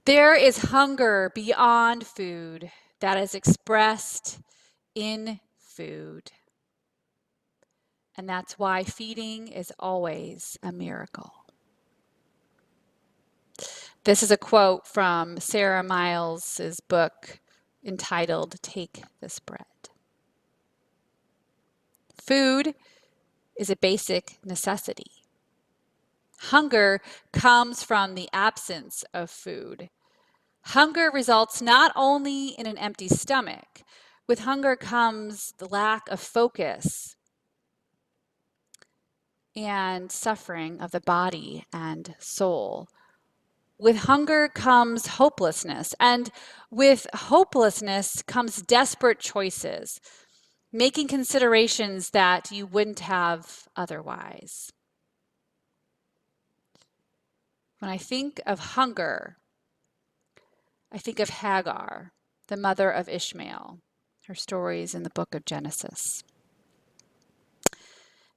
There is hunger beyond food that is expressed in food. And that's why feeding is always a miracle. This is a quote from Sarah Miles's book entitled Take This Bread. Food is a basic necessity. Hunger comes from the absence of food. Hunger results not only in an empty stomach, with hunger comes the lack of focus and suffering of the body and soul. With hunger comes hopelessness, and with hopelessness comes desperate choices, making considerations that you wouldn't have otherwise. When I think of hunger, I think of Hagar, the mother of Ishmael. Her story is in the book of Genesis.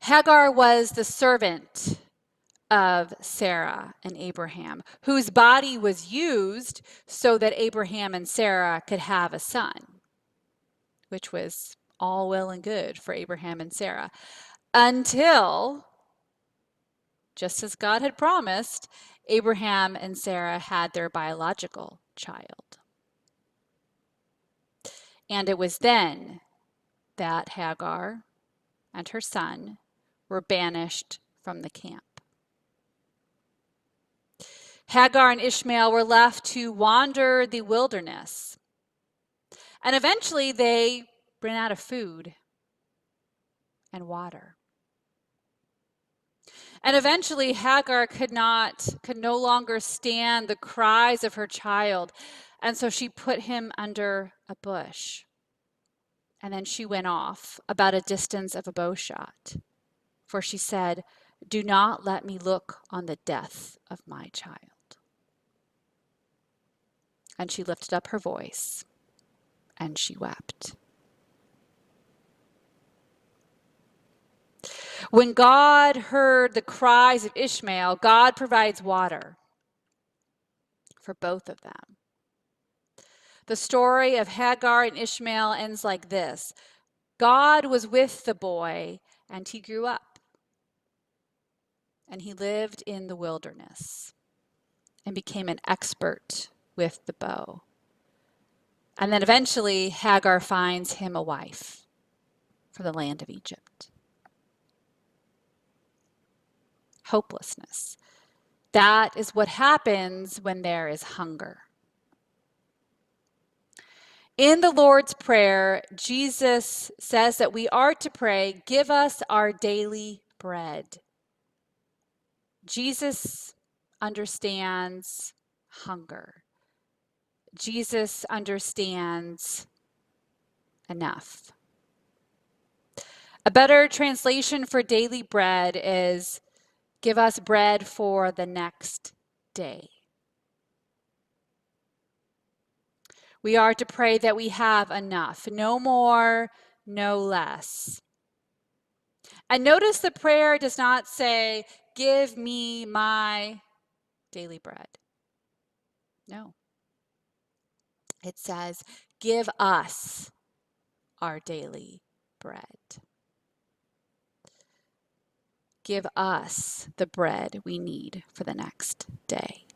Hagar was the servant of Sarah and Abraham, whose body was used so that Abraham and Sarah could have a son, which was all well and good for Abraham and Sarah, until, just as God had promised, Abraham and Sarah had their biological child. And it was then that Hagar and her son were banished from the camp. Hagar and Ishmael were left to wander the wilderness. And eventually they ran out of food and water. And eventually Hagar could no longer stand the cries of her child. And so she put him under a bush. And then she went off about a distance of a bow shot. For she said, "Do not let me look on the death of my child." And she lifted up her voice and she wept. When God heard the cries of Ishmael, God provides water for both of them. The story of Hagar and Ishmael ends like this: God was with the boy, and he grew up. And he lived in the wilderness and became an expert with the bow. And then eventually Hagar finds him a wife for the land of Egypt. Hopelessness. That is what happens when there is hunger. In the Lord's Prayer, Jesus says that we are to pray, "Give us our daily bread." Jesus understands hunger. Jesus understands enough. A better translation for daily bread is, "Give us bread for the next day." We are to pray that we have enough, no more, no less. And notice the prayer does not say, "Give me my daily bread." No. It says, "Give us our daily bread." Give us the bread we need for the next day.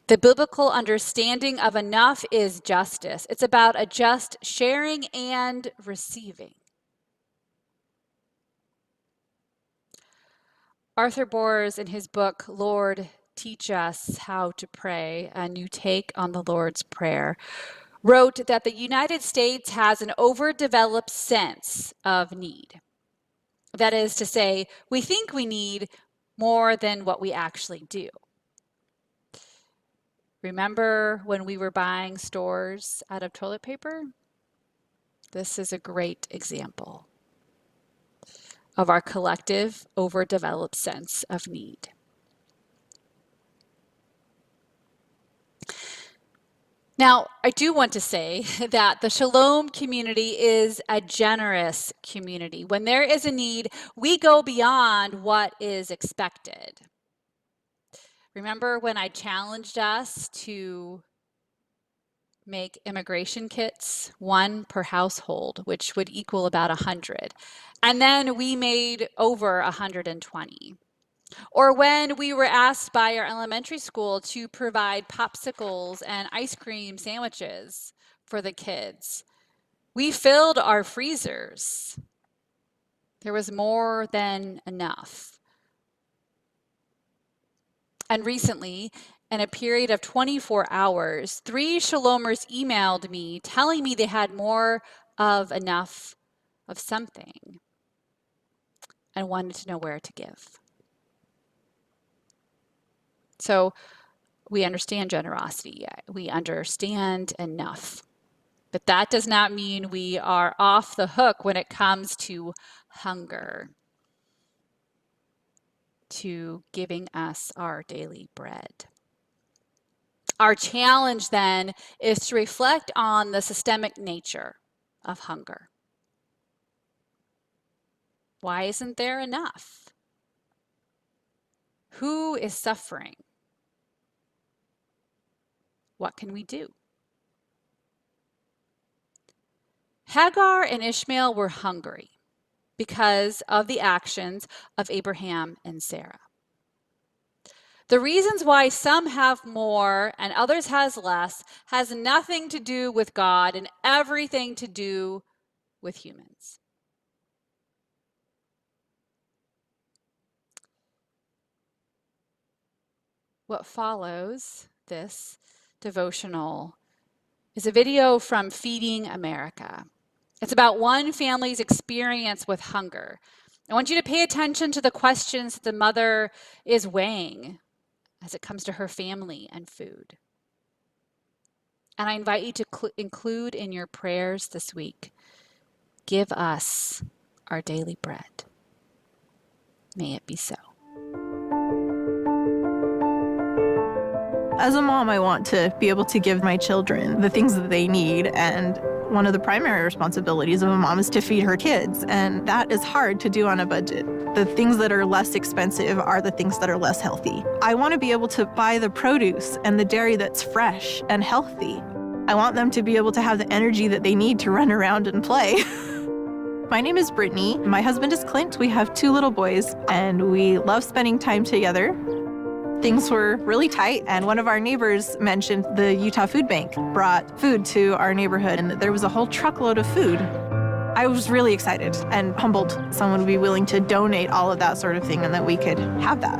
The biblical understanding of enough is justice. It's about a just sharing and receiving. Arthur Boers, in his book, Lord, Teach Us How to Pray, A New Take on the Lord's Prayer, wrote that the United States has an overdeveloped sense of need. That is to say, we think we need more than what we actually do. Remember when we were buying stores out of toilet paper? This is a great example of our collective overdeveloped sense of need. Now, I do want to say that the Shalom community is a generous community. When there is a need, we go beyond what is expected. Remember when I challenged us to make immigration kits, one per household, which would equal about 100. And then we made over 120. Or when we were asked by our elementary school to provide popsicles and ice cream sandwiches for the kids, we filled our freezers. There was more than enough. And recently, in a period of 24 hours, 3 Shalomers emailed me telling me they had more of enough of something and wanted to know where to give. So we understand generosity. We understand enough. But that does not mean we are off the hook when it comes to hunger, to giving us our daily bread. Our challenge then is to reflect on the systemic nature of hunger. Why isn't there enough? Who is suffering? What can we do? Hagar and Ishmael were hungry because of the actions of Abraham and Sarah. The reasons why some have more and others has less has nothing to do with God and everything to do with humans. What follows this devotional is a video from Feeding America. It's about one family's experience with hunger. I want you to pay attention to the questions that the mother is weighing as it comes to her family and food. And I invite you to include in your prayers this week, give us our daily bread. May it be so. As a mom, I want to be able to give my children the things that they need, and one of the primary responsibilities of a mom is to feed her kids, and that is hard to do on a budget. The things that are less expensive are the things that are less healthy. I want to be able to buy the produce and the dairy that's fresh and healthy. I want them to be able to have the energy that they need to run around and play. My name is Brittany. My husband is Clint. We have 2 little boys, and we love spending time together. Things were really tight, and one of our neighbors mentioned the Utah Food Bank brought food to our neighborhood, and there was a whole truckload of food. I was really excited and humbled someone would be willing to donate all of that sort of thing and that we could have that.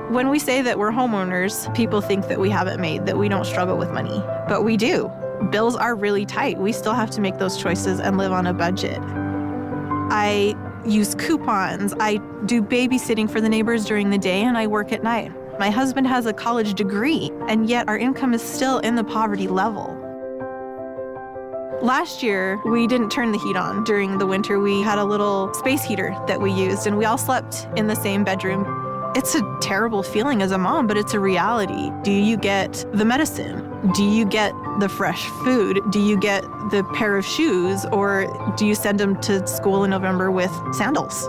When we say that we're homeowners, people think that we have it made, that we don't struggle with money, but we do. Bills are really tight. We still have to make those choices and live on a budget. I use coupons. I do babysitting for the neighbors during the day, and I work at night. My husband has a college degree, and yet our income is still in the poverty level. Last year, we didn't turn the heat on during the winter. We had a little space heater that we used, and we all slept in the same bedroom. It's a terrible feeling as a mom, but it's a reality. Do you get the medicine? Do you get the fresh food? Do you get the pair of shoes? Or do you send them to school in November with sandals?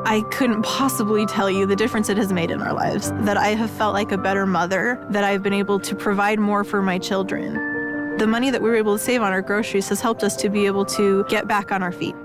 I couldn't possibly tell you the difference it has made in our lives, that I have felt like a better mother, that I've been able to provide more for my children. The money that we were able to save on our groceries has helped us to be able to get back on our feet.